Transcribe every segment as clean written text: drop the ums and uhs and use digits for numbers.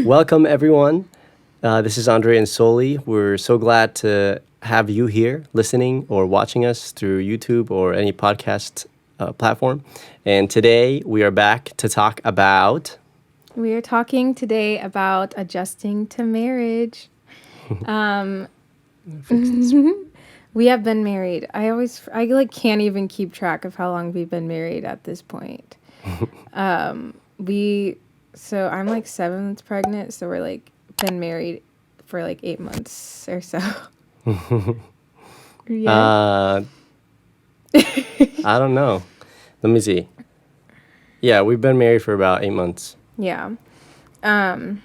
Welcome, everyone. This is Andre and Soli. We're so glad to have you here listening or watching us through YouTube or any podcast platform. And today we are back to talk about. We are talking today about adjusting to marriage. We have been married. I can't even keep track of how long we've been married at this point. So I'm like 7 months pregnant, so we're like been married for like 8 months or so. Yeah. I don't know. Let me see. Yeah, we've been married for about 8 months. Yeah. And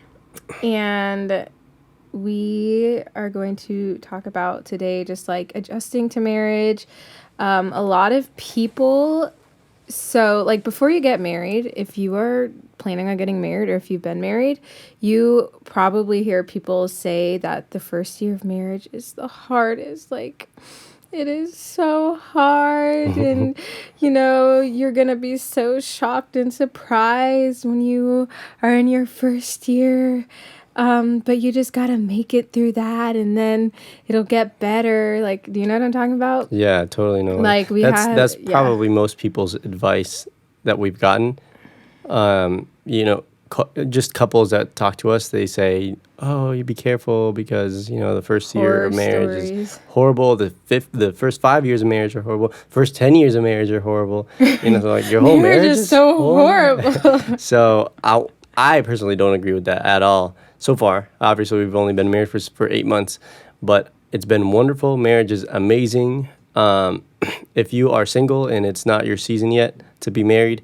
we are going to talk about today just like adjusting to marriage. A lot of people, so like before you get married, if you are planning on getting married or if you've been married, you probably hear people say that the first year of marriage is the hardest. Like, it is so hard, and you're gonna be so shocked and surprised when you are in your first year. But you just gotta make it through that, and then it'll get better. Like, do you know what I'm talking about? Yeah, totally know. Like That's probably most people's advice that we've gotten. Just couples that talk to us, they say, "Oh, you be careful because the first year of marriage is horrible. The first 5 years of marriage are horrible. First 10 years of marriage are horrible. So like your whole marriage is so horrible." So I personally don't agree with that at all. So far, obviously, we've only been married for 8 months, but it's been wonderful. Marriage is amazing. If you are single and it's not your season yet to be married,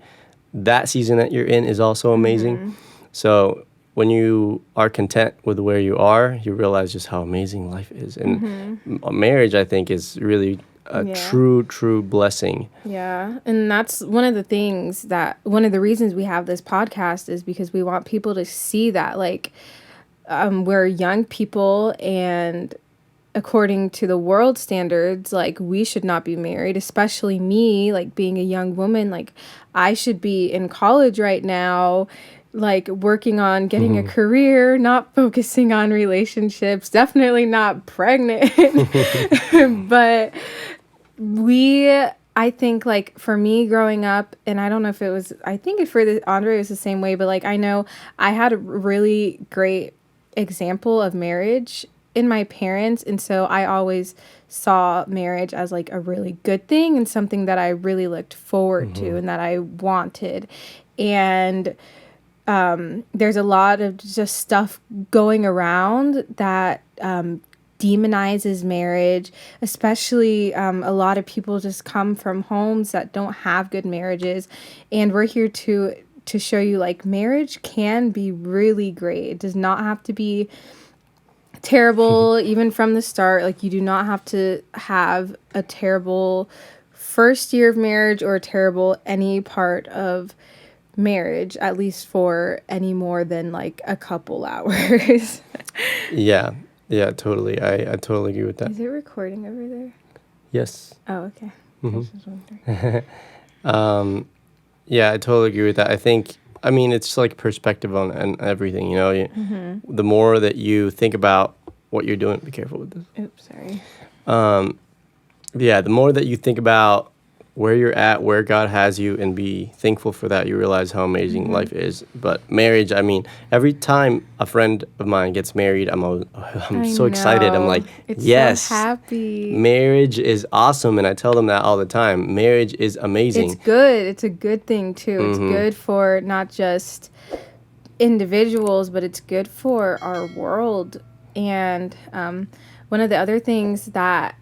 that season that you're in is also amazing. Mm-hmm. So when you are content with where you are, you realize just how amazing life is. And marriage, I think, is really a true blessing. Yeah. And that's one of the reasons we have this podcast is because we want people to see that, like, we're young people, and according to the world standards, like, we should not be married, especially me, like, being a young woman. Like, I should be in college right now, like, working on getting a career, not focusing on relationships, definitely not pregnant. But I think, like, for me growing up, and I don't know if it was, I think for Andre it was the same way, but, like, I know I had a really great example of marriage in my parents, and so I always saw marriage as like a really good thing and something that I really looked forward to and that I wanted. And there's a lot of just stuff going around that demonizes marriage, especially a lot of people just come from homes that don't have good marriages, and we're here to show you, like, marriage can be really great. It does not have to be terrible even from the start. Like, you do not have to have a terrible first year of marriage or a terrible any part of marriage, at least for any more than like a couple hours. Yeah, totally. I totally agree with that. Is it recording over there? Yes. Oh, okay. Yeah, I totally agree with that. I mean, it's like perspective on everything, The more that you think about what you're doing, be careful with this. Oops, sorry. The more that you think about where you're at, where God has you, and be thankful for that, you realize how amazing life is. But marriage, I mean, every time a friend of mine gets married, I'm so excited. I'm like, yes, so happy. Marriage is awesome, and I tell them that all the time. Marriage is amazing. It's good. It's a good thing too. It's good for not just individuals, but it's good for our world. And one of the other things that,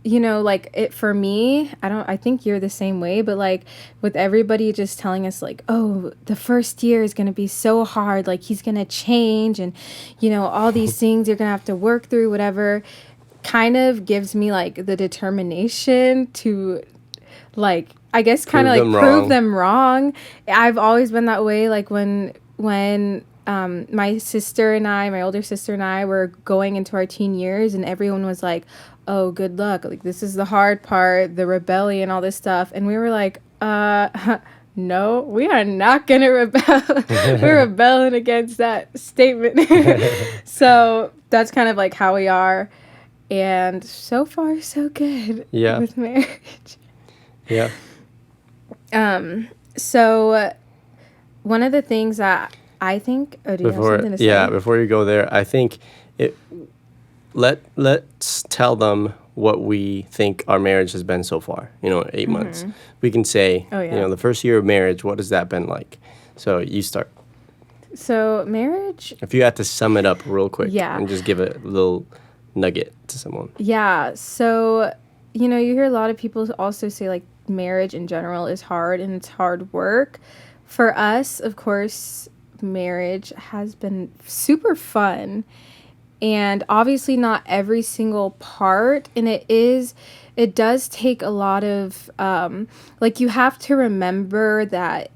like, it for me, I think you're the same way, but like with everybody just telling us like, oh, the first year is going to be so hard, like he's going to change, and all these things you're going to have to work through, whatever, kind of gives me like the determination to, like, I guess kind of like prove them wrong. I've always been that way. Like when my older sister and I were going into our teen years, and everyone was like, oh, good luck. Like, this is the hard part, the rebellion, all this stuff. And we were like, no, we are not going to rebel. We're rebelling against that statement. So that's kind of like how we are. And so far, so good Yeah. with marriage. Yeah. So one of the things that I think, oh, do you have something to say? Before you go there, I think it let's tell them what we think our marriage has been so far. 8 months. We can say, Oh, yeah. the first year of marriage, what has that been like? So you start. So marriage, If you had to sum it up real quick, Yeah. and just give a little nugget to someone. yeah. So, you hear a lot of people also say like marriage in general is hard and it's hard work. For us, of course, marriage has been super fun. And obviously not every single part, and it does take a lot of like, you have to remember that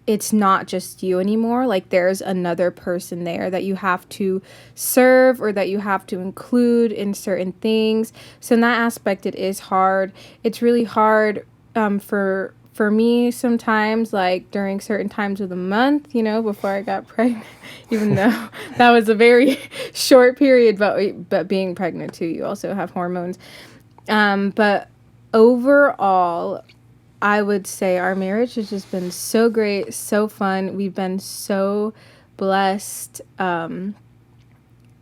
it's not just you anymore. Like, there's another person there that you have to serve or that you have to include in certain things. So in that aspect, it is hard. It's really hard for me sometimes, like during certain times of the month, before I got pregnant, even though that was a very short period, but being pregnant too, you also have hormones. But overall, I would say our marriage has just been so great, so fun. We've been so blessed.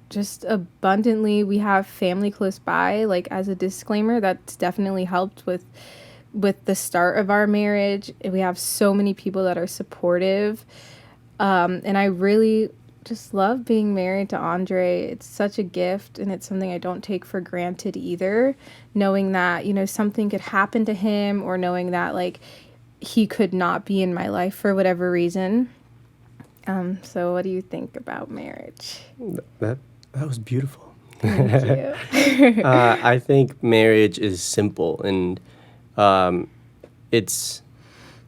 Just abundantly, we have family close by. Like, as a disclaimer, that's definitely helped with the start of our marriage. We have so many people that are supportive. And I really just love being married to Andre. It's such a gift, and it's something I don't take for granted either. Knowing that, something could happen to him, or knowing that, like, he could not be in my life for whatever reason. So what do you think about marriage? That was beautiful. Thank you. I think marriage is simple, and it's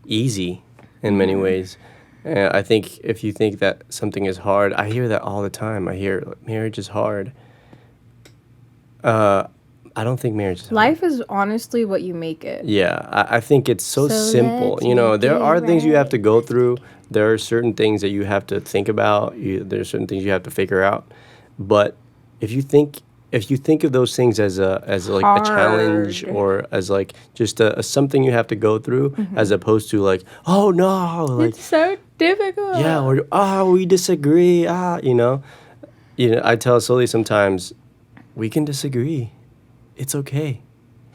easy in many ways. I think if you think that something is hard, I hear that all the time. I hear marriage is hard. I don't think marriage is hard. Life is honestly what you make it. Yeah, I think it's so simple. let's make There it are things you have to right. go through. There are certain things that you have to think about. There are certain things you have to figure out. But if you think of those things as like a challenge, Hard. or as like just a something you have to go through, as opposed to like, oh no, like, It's so difficult. yeah, or we disagree, I tell Sully sometimes, we can disagree. It's okay.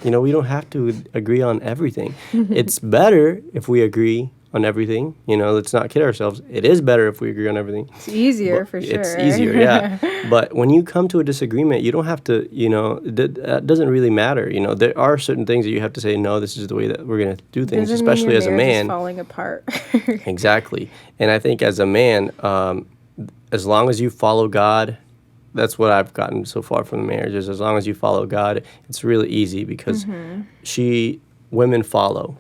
We don't have to agree on everything. It's better if we agree on everything. Let's not kid ourselves. It is better if we agree on everything. It's easier But for sure. It's easier, yeah. But when you come to a disagreement, you don't have to, that doesn't really matter. There are certain things that you have to say, no, this is the way that we're going to do things, Doesn't mean especially your as a marriage is man. falling apart. Exactly. And I think as a man, as long as you follow God, that's what I've gotten so far from the marriage, is as long as you follow God, it's really easy, because women follow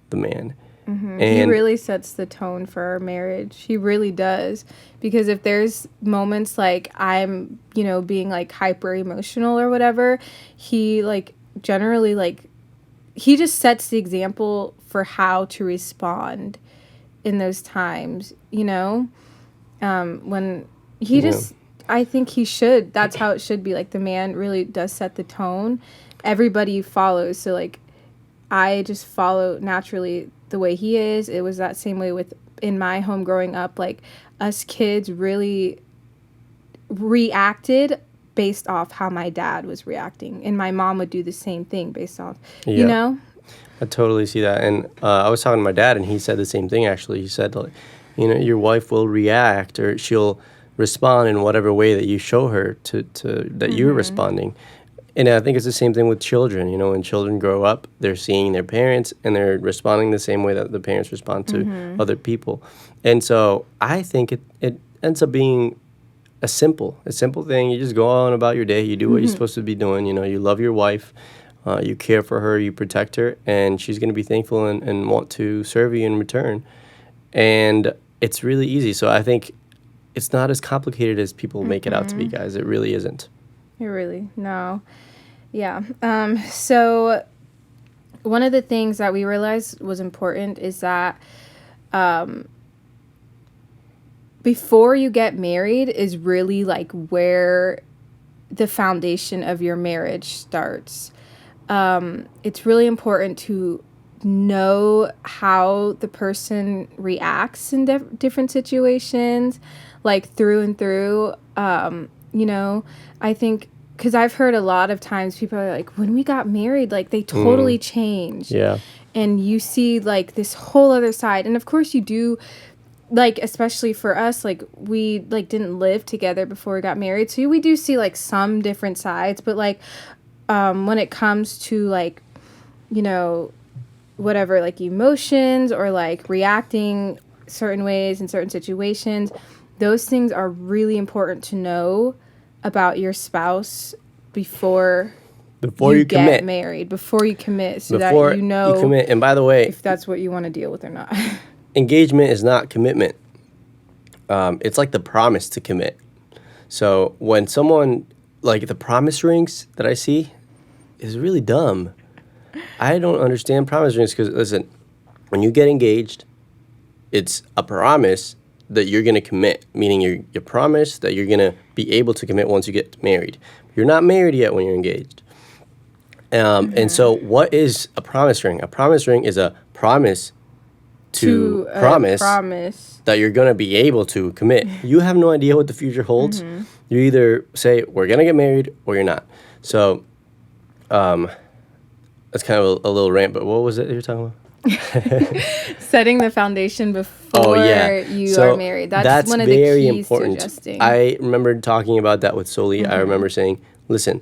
the man. He And really sets the tone for our marriage. He really does. Because if there's moments like I'm, being like hyper emotional or whatever, he like generally like he just sets the example for how to respond in those times, when he Yeah. just, I think he should, that's how it should be. Like, the man really does set the tone. Everybody follows. So like, I just follow naturally the way he is. It was that same way with in my home growing up. Like, us kids really reacted based off how my dad was reacting, and my mom would do the same thing based off, Yeah. I totally see that. And I was talking to my dad, and he said the same thing, actually. He said, like, your wife will react, or she'll respond in whatever way that you show her to that you're responding. And I think it's the same thing with children. When children grow up, they're seeing their parents, and they're responding the same way that the parents respond to other people. And so I think it ends up being a simple thing. You just go on about your day. You do what you're supposed to be doing. You love your wife. You care for her. You protect her. And she's going to be thankful and want to serve you in return. And it's really easy. So I think it's not as complicated as people make it out to be, guys. It really isn't. No. Yeah. So one of the things that we realized was important is that before you get married is really like where the foundation of your marriage starts. It's really important to know how the person reacts in different situations, like through and through. You know, I think because I've heard a lot of times people are like, when we got married, like they totally changed. Yeah. And you see like this whole other side. And of course you do, like, especially for us, like we like didn't live together before we got married. So we do see like some different sides, but like when it comes to like, you know, whatever, like emotions or like reacting certain ways in certain situations, those things are really important to know about your spouse before you get commit. married, before you commit, so Before that you know you commit. And by the way, if that's what you want to deal with or not. engagement is not commitment. It's like the promise to commit. So when someone, like the promise rings that I see is really dumb. I don't understand promise rings because, listen, when you get engaged, it's a promise that you're going to commit, meaning you promise that you're going to be able to commit once you get married. You're not married yet when you're engaged. And so what is a promise ring? A promise ring is a promise to promise that you're going to be able to commit. You have no idea what the future holds. You either say, we're going to get married, or you're not. So that's kind of a little rant, but what was it you were talking about? Setting the foundation before you are married. That's one of the very keys important. to adjusting. I remember talking about that with Soli. I remember saying, listen,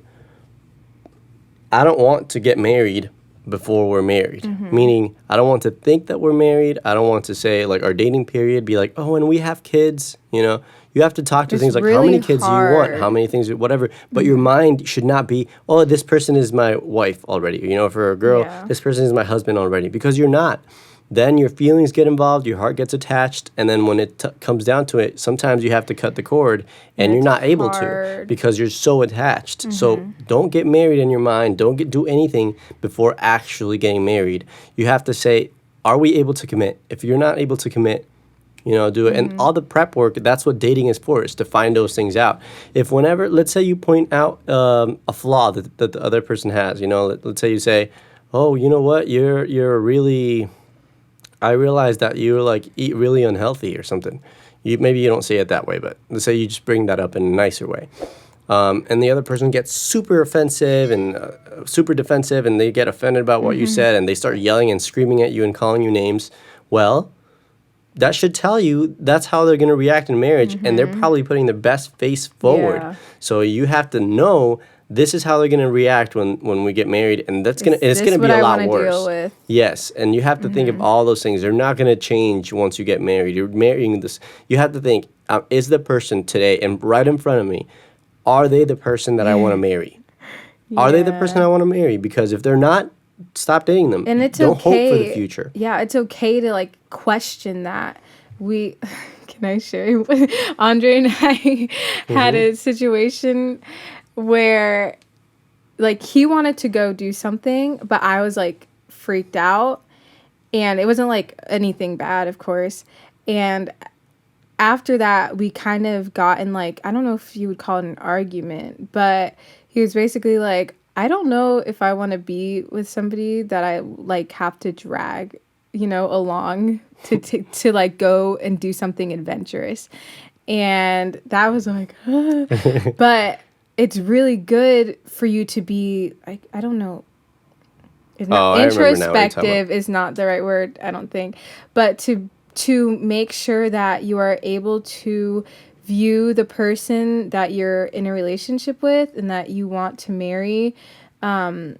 I don't want to get married before we're married. Meaning, I don't want to think that we're married. I don't want to say, like, our dating period be like, oh, and we have kids, you know. You have to talk to It's things like, really how many kids do you want? hard. How many things, whatever. But your mind should not be, oh, this person is my wife already. You know, for a girl, Yeah. this person is my husband already. Because you're not. Then your feelings get involved, your heart gets attached, and then when it comes down to it, sometimes you have to cut the cord, and you're it's not able to hard. because you're so attached. So don't get married in your mind. Don't do anything before actually getting married. You have to say, are we able to commit? If you're not able to commit, you know, do it. And all the prep work, that's what dating is for, is to find those things out. If whenever, let's say you point out a flaw that the other person has, you know, let's say you say, oh, you know what, you're really, I realize that you like eat really unhealthy or something. Maybe you don't say it that way, but let's say you just bring that up in a nicer way. And the other person gets super offensive and super defensive, and they get offended about what you said, and they start yelling and screaming at you and calling you names. Well, that should tell you that's how they're going to react in marriage, and they're probably putting their best face forward. Yeah. So you have to know this is how they're going to react when we get married, and it's going to be a lot worse. Deal with? Yes, and you have to think of all those things. They're not going to change once you get married. You're marrying this. You have to think, is the person today and right in front of me, are they the person that I want to marry? Are they the person I want to marry? Because if they're not, stop dating them. And it's Don't okay. hope for the future. Yeah, it's okay to like question that. Can I share? Andre and I had a situation where like he wanted to go do something, but I was like freaked out, and it wasn't like anything bad, of course. And after that, we kind of got in like, I don't know if you would call it an argument, but he was basically like, I don't know if I want to be with somebody that I like have to drag, you know, along to like go and do something adventurous. And that was like, but it's really good for you to be like, I don't know. It's not, I remember now what you're talking introspective is not the right word, I don't think. But to make sure that you are able to view the person that you're in a relationship with and that you want to marry, that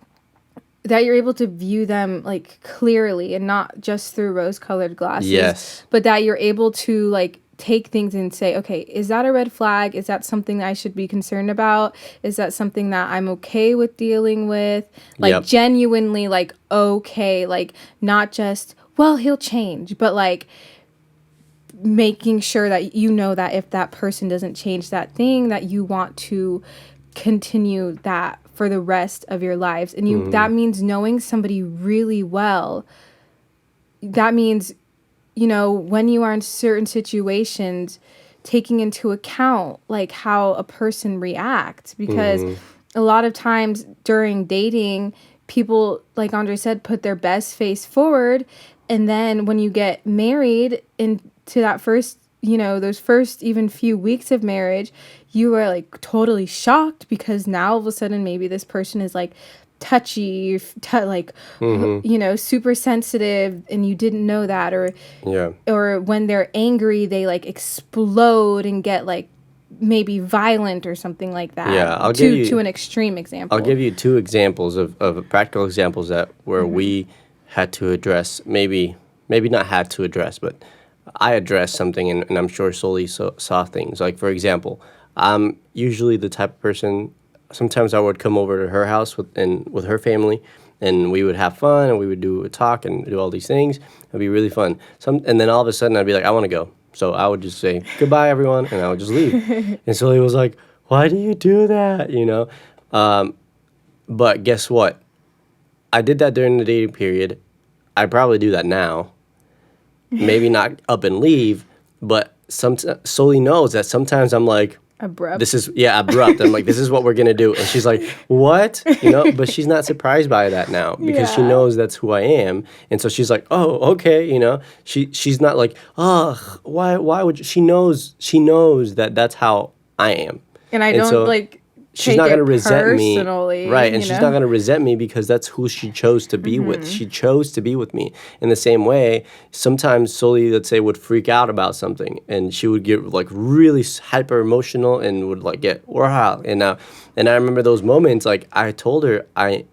you're able to view them like clearly and not just through rose-colored glasses. Yes. But that you're able to like take things and say, okay, is that a red flag? Is that something that I should be concerned about? Is that something that I'm okay with dealing with? Like genuinely like okay, like not just, well, he'll change, but like making sure that you know that if that person doesn't change that thing, that you want to continue that for the rest of your lives. And that means knowing somebody really well. That means when you are in certain situations, taking into account like how a person reacts, because a lot of times during dating, people, like Andre said, put their best face forward, and then when you get married into that first, those first even few weeks of marriage, you are like totally shocked because now all of a sudden maybe this person is like touchy, like super sensitive, and you didn't know that, Yeah. or when they're angry, they like explode and get like maybe violent or something like that. Yeah, I'll give you to an extreme example. I'll give you two examples of practical examples that where we had to address, maybe not had to address, but I addressed something, and I'm sure Soli saw things. Like, for example, I'm usually the type of person, sometimes I would come over to her house with her family, and we would have fun, and we would do a talk and do all these things. It'd be really fun. And then all of a sudden I'd be like, I want to go. So I would just say, goodbye, everyone, and I would just leave. And Soli was like, why do you do that, But guess what? I did that during the dating period. I probably do that now. Maybe not up and leave, but Soli knows that sometimes I'm like, Abrupt. abrupt. I'm like, this is what we're gonna do, and she's like, what? But she's not surprised by that now because she Yeah. knows that's who I am, and so she's like, oh, okay, she's not like, oh, why would you? She knows that that's how I am, And I and don't so like she's take not it going to resent me, personally, right? And she's not going to resent me because that's who she chose to be with. She chose to be with me. In the same way, sometimes Soli, let's say, would freak out about something, and she would get like really hyper emotional and would like get wow. And I remember those moments. Like I told her, I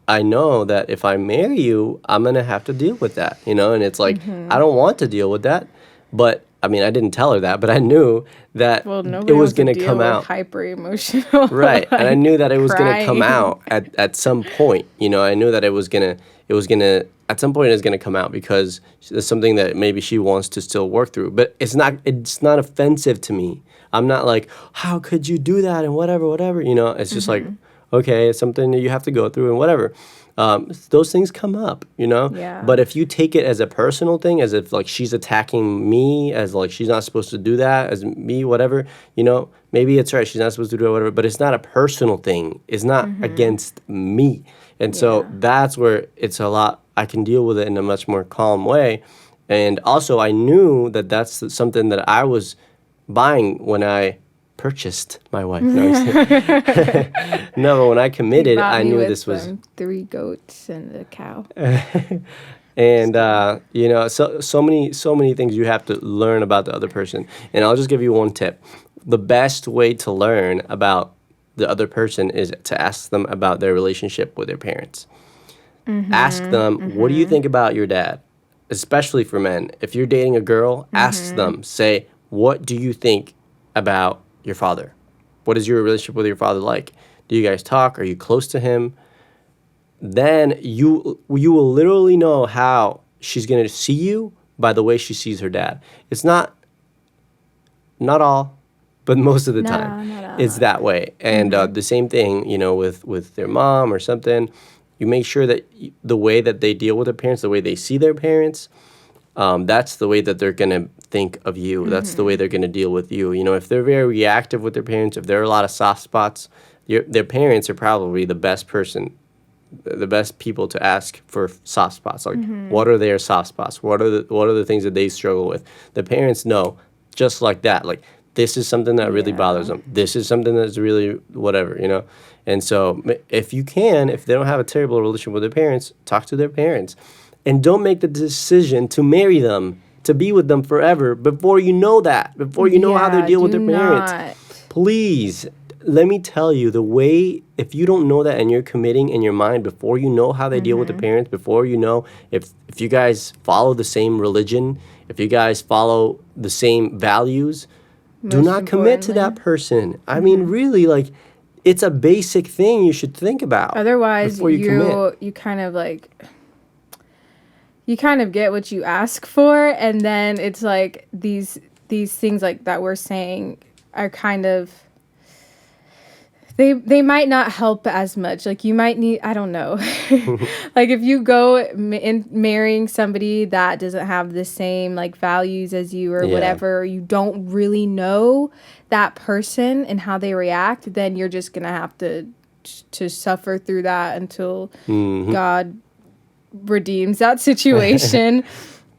know that if I marry you, I'm gonna have to deal with that, And it's like I don't want to deal with that, but I mean, I didn't tell her that, but I knew that it was going to come out. Hyper emotional, Right. And I knew that it was going to come crying. out at some point. I knew that it was going to, at some point it's going to come out because it's something that maybe she wants to still work through. But it's not offensive to me. I'm not like, how could you do that and whatever. It's just like, okay, it's something that you have to go through and whatever. Those things come up, Yeah. But if you take it as a personal thing, as if like she's attacking me, as like she's not supposed to do that, as me, whatever, maybe it's right. She's not supposed to do it, whatever. But it's not a personal thing. It's not against me, and so that's where it's a lot. I can deal with it in a much more calm way, and also I knew that that's something that I was buying when I purchased my wife. No, I'm just kidding. No, but when I committed, I knew this was 3 goats and a cow. and so many things you have to learn about the other person. And I'll just give you one tip. The best way to learn about the other person is to ask them about their relationship with their parents. Ask them, what do you think about your dad? Especially for men. If you're dating a girl, ask them, say, what do you think about your father? What is your relationship with your father like? Do you guys talk? Are you close to him? Then you will literally know how she's going to see you by the way she sees her dad. It's not all, but most of the time not all. it's that way. And the same thing, with their mom or something. You make sure that the way that they deal with their parents, the way they see their parents, that's the way that they're going to think of you. That's the way they're going to deal with you. If they're very reactive with their parents, if there are a lot of soft spots, their parents are probably the best people to ask for soft spots. Like, what are their soft spots? What are the things that they struggle with? The parents know just like that. Like, this is something that really bothers them. This is something that's really whatever, And so if they don't have a terrible relationship with their parents, talk to their parents. And don't make the decision to marry them, to be with them forever before you know that, before you know how they deal with their parents. Please, let me tell you, if you don't know that and you're committing in your mind before you know how they deal with their parents, before you know if you guys follow the same religion, if you guys follow the same values, do not commit to that person. I mean, really, like, it's a basic thing you should think about. Otherwise, before you commit. you kind of like... You kind of get what you ask for, and then it's like these things like that we're saying are kind of they might not help as much. Like you might need, I don't know. Like if you go in marrying somebody that doesn't have the same like values as you or Yeah. whatever, you don't really know that person and how they react, then you're just going to have to suffer through that until God redeems that situation.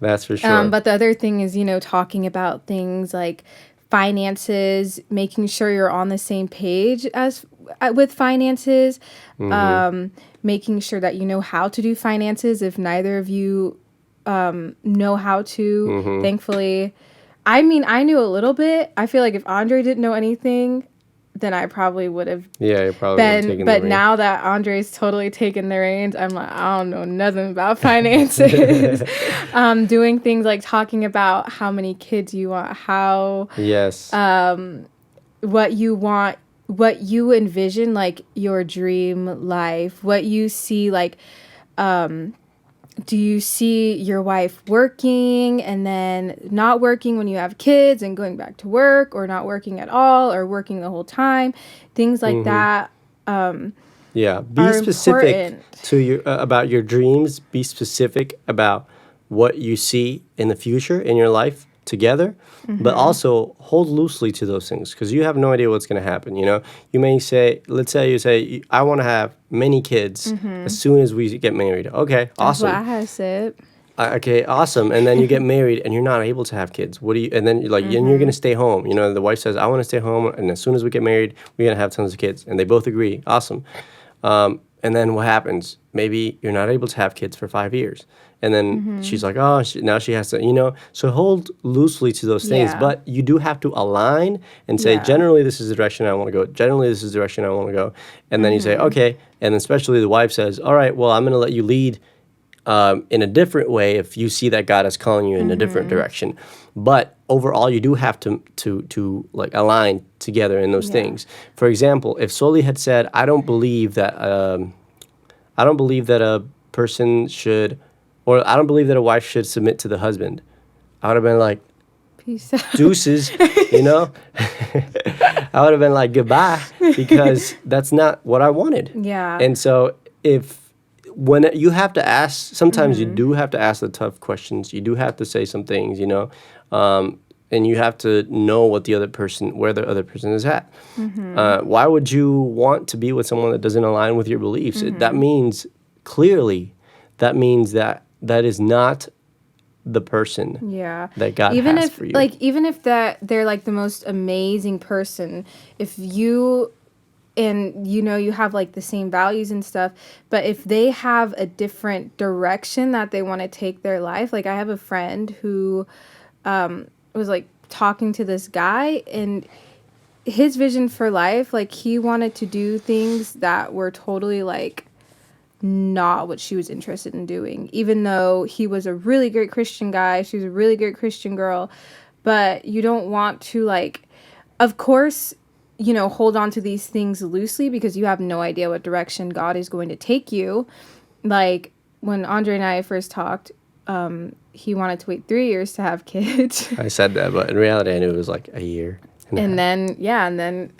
That's for sure. But the other thing is, talking about things like finances, making sure you're on the same page as with finances, making sure that you know how to do finances if neither of you know how to. Thankfully, I mean, I knew a little bit. I feel like if Andre didn't know anything, then I probably would have Yeah, you probably would have taken but the now that Andre's totally taken the reins, I'm like, I don't know nothing about finances. Doing things like talking about how many kids you want, how Yes. what you want, what you envision, like your dream life, what you see, like do you see your wife working and then not working when you have kids and going back to work, or not working at all, or working the whole time? Things like that Yeah, be are specific important. to your about your dreams. Be specific about what you see in the future in your life together, but also hold loosely to those things because you have no idea what's going to happen. You may say, let's say you say, I want to have many kids as soon as we get married. Okay, That's what I awesome. had said. Okay, awesome. And then you get married and you're not able to have kids. What do you? And then you're like, and you're gonna stay home. The wife says, I want to stay home, and as soon as we get married, we're gonna have tons of kids, and they both agree. Awesome. And then what happens? Maybe you're not able to have kids for 5 years. And then she's like, oh, now she has to. So hold loosely to those things. Yeah. But you do have to align and say, Yeah. generally, this is the direction I want to go. Generally, this is the direction I want to go. And then you say, okay. And especially the wife says, all right, well, I'm going to let you lead in a different way if you see that God is calling you in a different direction. But overall, you do have to like align together in those things. For example, if Soli had said, I don't believe that a person should, or I don't believe that a wife should submit to the husband, I would have been like, Peace out. deuces, I would have been like, goodbye, because that's not what I wanted. Yeah. And so when you have to ask, sometimes you do have to ask the tough questions. You do have to say some things, and you have to know where the other person is at. Why would you want to be with someone that doesn't align with your beliefs? That means that is not the person Yeah. that God even has if for you. even if that they're like the most amazing person, if you and you have like the same values and stuff, but if they have a different direction that they want to take their life, like I have a friend who was like talking to this guy, and his vision for life, like he wanted to do things that were totally like not what she was interested in doing, even though he was a really great Christian guy, she was a really great Christian girl. But you don't want to, like, of course, hold on to these things loosely because you have no idea what direction God is going to take you. Like when Andre and I first talked, he wanted to wait 3 years to have kids. I said that, but in reality, I knew it was like a year. And then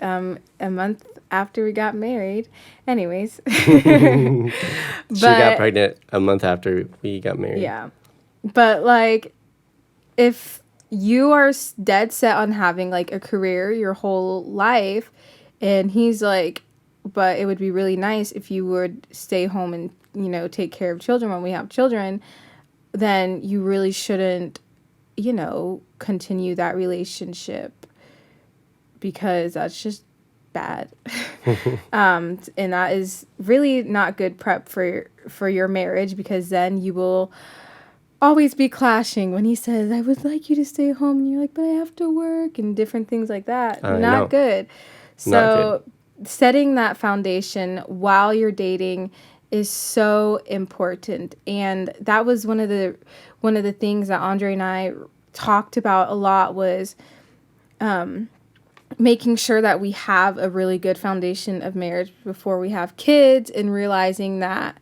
a month after we got married. Anyways. She got pregnant a month after we got married. Yeah. But like, if you are dead set on having like a career your whole life, and he's like, but it would be really nice if you would stay home and, take care of children when we have children, then you really shouldn't, continue that relationship, because that's just bad. And that is really not good prep for your marriage, because then you will always be clashing when he says, I would like you to stay home, and you're like, but I have to work, and different things like that. Not good. So setting that foundation while you're dating is so important. And that was one of the things that Andre and I talked about a lot, was making sure that we have a really good foundation of marriage before we have kids, and realizing that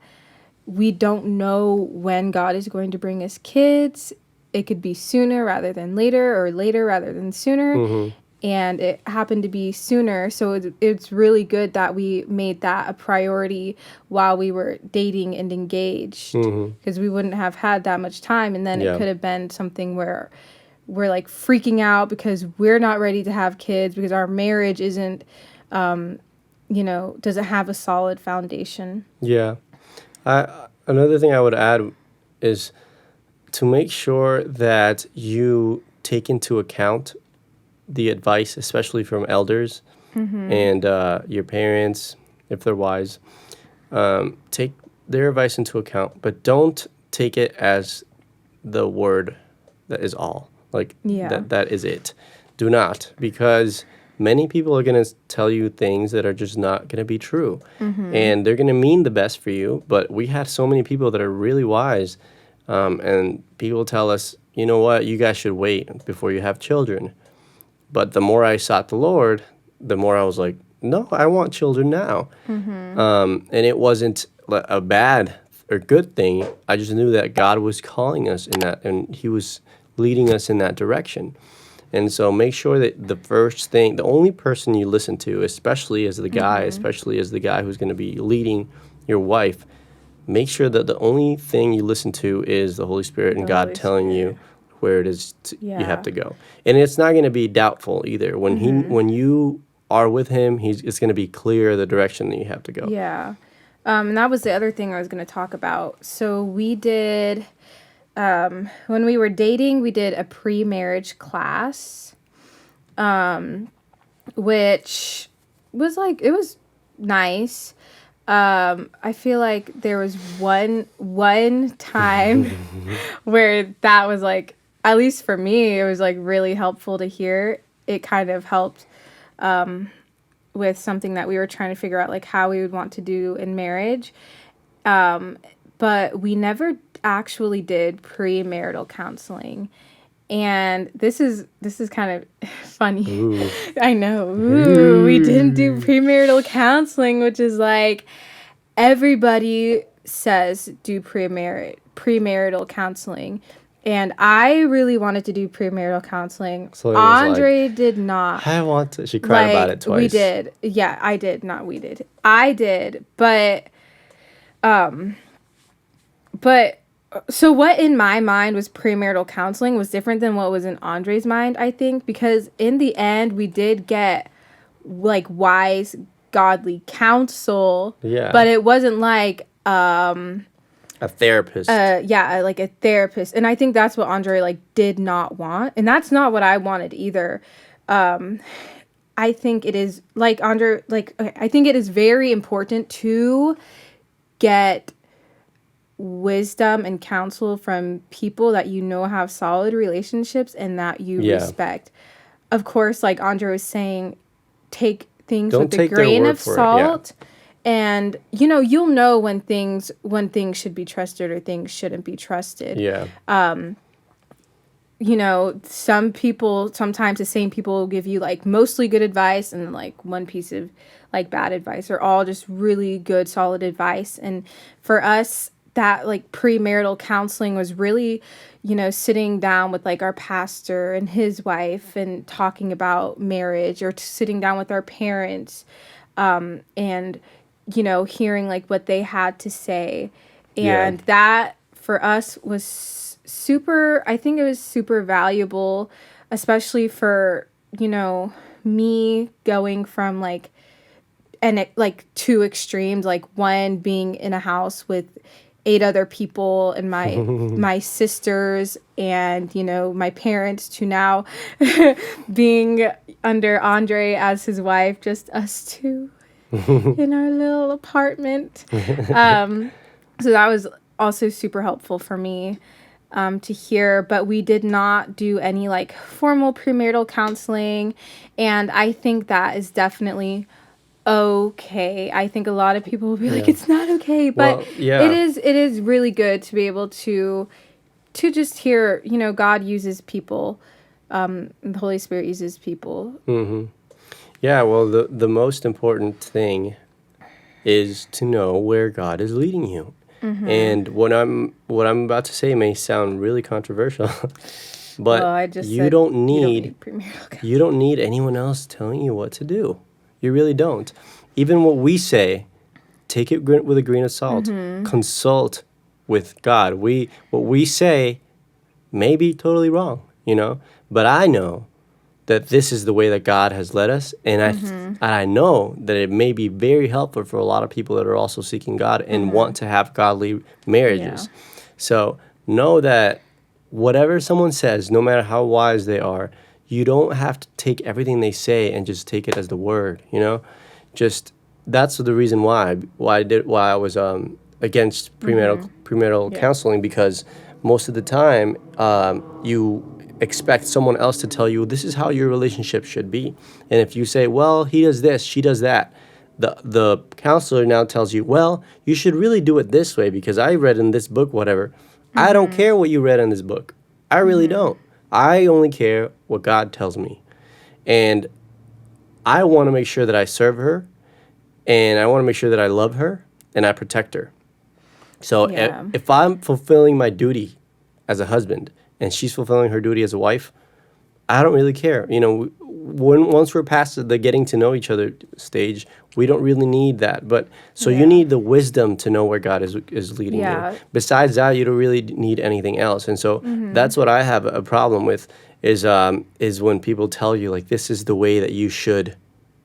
we don't know when God is going to bring us kids. It could be sooner rather than later, or later rather than sooner. and it happened to be sooner. So it's really good that we made that a priority while we were dating and engaged, because we wouldn't have had that much time. And then it Yeah. could have been something where we're like freaking out because we're not ready to have kids because our marriage isn't, doesn't have a solid foundation. Yeah. Another thing I would add is to make sure that you take into account the advice, especially from elders and your parents, if they're wise. Take their advice into account, but don't take it as the word that is all. Like Yeah. that is it. Do not, because many people are going to tell you things that are just not going to be true. And they're going to mean the best for you, but we had so many people that are really wise, and people tell us, you know what, you guys should wait before you have children. But the more I sought the Lord, the more I was like, no, I want children now. And it wasn't a bad or good thing. I just knew that God was calling us in that, and He was leading us in that direction. And so make sure that the first thing, the only person you listen to, especially as the guy, who's going to be leading your wife, make sure that the only thing you listen to is the Holy Spirit and The God Holy telling Spirit. you where it is you Yeah. have to go. And it's not going to be doubtful either. When you are with Him, it's going to be clear the direction that you have to go. Yeah. And that was the other thing I was going to talk about. So we did, when we were dating, we did a pre-marriage class, which was like, it was nice. I feel like there was one time where that was like, at least for me, it was like really helpful to hear. It kind of helped with something that we were trying to figure out, like how we would want to do in marriage. But we never actually did premarital counseling. And this is kind of funny. Ooh. I know. Ooh, we didn't do premarital counseling, which is like everybody says do premarital counseling. And I really wanted to do premarital counseling. So it was Andre did not. I want to. She cried about it twice. We did. Yeah, I did. Not we did. I did. But so what in my mind was premarital counseling was different than what was in Andre's mind, I think, because in the end we did get like wise, godly counsel. Yeah. But it wasn't like A therapist. like a therapist. And I think that's what Andre like did not want. And that's not what I wanted either. I think it is like Andre, like, I think it is very important to get wisdom and counsel from people that you know have solid relationships and that you respect. Of course, like Andre was saying, take things with a grain of salt. And you'll know when things should be trusted or things shouldn't be trusted. Yeah. Some people, sometimes the same people will give you like mostly good advice and then like one piece of like bad advice, or all just really good solid advice. And for us, that like premarital counseling was really, sitting down with like our pastor and his wife and talking about marriage, or sitting down with our parents, and hearing like what they had to say. And that for us was I think it was super valuable, especially for, me going from like, and like two extremes, like one being in a house with 8 other people and my sisters and, my parents, to now being under Andre as his wife, just us two in our little apartment. So that was also super helpful for me to hear. But we did not do any like formal premarital counseling. And I think that is definitely okay. I think a lot of people will be like, it's not okay. But it is really good to be able to just hear, God uses people. The Holy Spirit uses people. Mm-hmm. Yeah, well, the most important thing is to know where God is leading you. And what I'm about to say may sound really controversial, But Well, I just you said don't you don't need need premarital counseling. you don't need anyone else telling you what to do. You really don't. Even what we say, take it with a grain of salt. Consult with God. What we say may be totally wrong, but I know that this is the way that God has led us, and I know that it may be very helpful for a lot of people that are also seeking God and want to have godly marriages. Yeah. So know that whatever someone says, no matter how wise they are, you don't have to take everything they say and just take it as the word. Just that's the reason why I was against premarital Yeah. counseling, because most of the time you expect someone else to tell you this is how your relationship should be, and if you say, well, he does this, she does that, the counselor now tells you, well, you should really do it this way because I read in this book, whatever. I don't care what you read in this book. I really don't. I only care what God tells me. And I want to make sure that I serve her, and I want to make sure that I love her and I protect her. So Yeah. if I'm fulfilling my duty as a husband and she's fulfilling her duty as a wife, I don't really care. Once we're past the getting to know each other stage, we don't really need that. But so you Yeah. need the wisdom to know where God is leading Yeah. you. Besides that, you don't really need anything else. And so that's what I have a problem with is when people tell you, like, this is the way that you should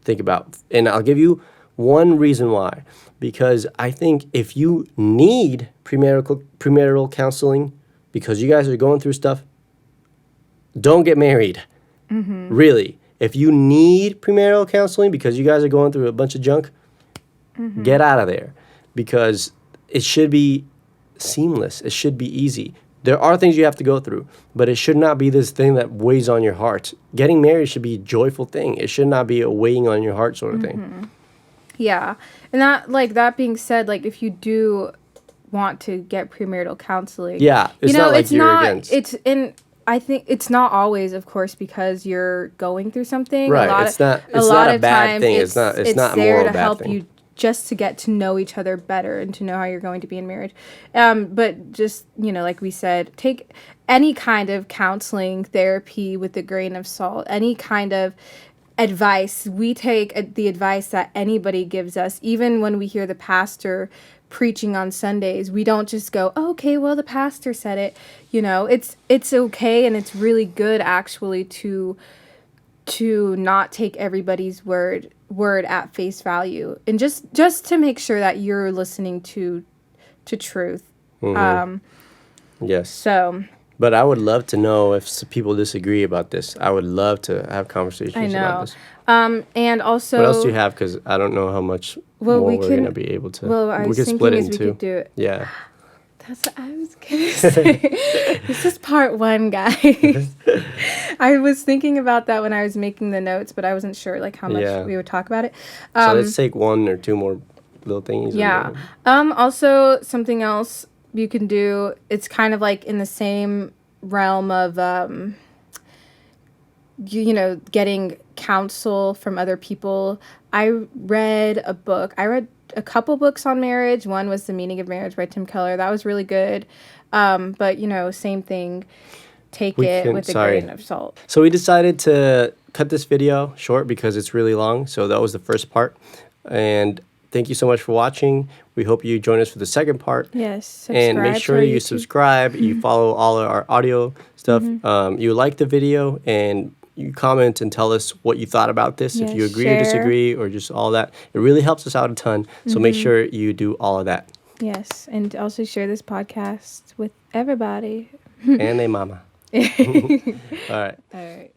think about. And I'll give you one reason why. Because I think if you need premarital counseling because you guys are going through stuff, don't get married. Really. If you need premarital counseling because you guys are going through a bunch of junk, get out of there. Because it should be seamless. It should be easy. There are things you have to go through, but it should not be this thing that weighs on your heart. Getting married should be a joyful thing. It should not be a weighing on your heart sort of thing. Yeah. And that being said, like, if you do want to get premarital counseling, Yeah, it's not like you're against. I think it's not always, of course, because you're going through something. Right. It's not a bad thing. It's not a there moral to bad help thing. you just to get to know each other better and to know how you're going to be in marriage. But just, like we said, take any kind of counseling therapy with a grain of salt, any kind of advice. We take the advice that anybody gives us, even when we hear the pastor preaching on Sundays. We don't just go, oh, okay, well, the pastor said it. It's okay, and it's really good actually to not take everybody's word at face value, and just to make sure that you're listening to truth. Yes. So But I would love to know if people disagree about this. I would love to have conversations I about know. this. And also, What else do you have? Because I don't know how much more we're going to be able to. Well, I we was could thinking split it is in we two. could do it. Yeah. That's what I was gonna say. This is part one, guys. I was thinking about that when I was making the notes, but I wasn't sure like how much Yeah. we would talk about it. So let's take one or two more little things. Yeah. Also, something else you can do. It's kind of like in the same realm of getting counsel from other people. I read a book. I read a couple books on marriage. One was The Meaning of Marriage by Tim Keller. That was really good. But same thing. Take it with a grain of salt. So we decided to cut this video short because it's really long. So that was the first part. And thank you so much for watching. We hope you join us for the second part. Yes. And make sure you subscribe. You follow all of our audio stuff. You like the video and you comment and tell us what you thought about this. Yes, if you agree share. or disagree or just all that. It really helps us out a ton. So make sure you do all of that. Yes. And also share this podcast with everybody. And a mama. All right. All right.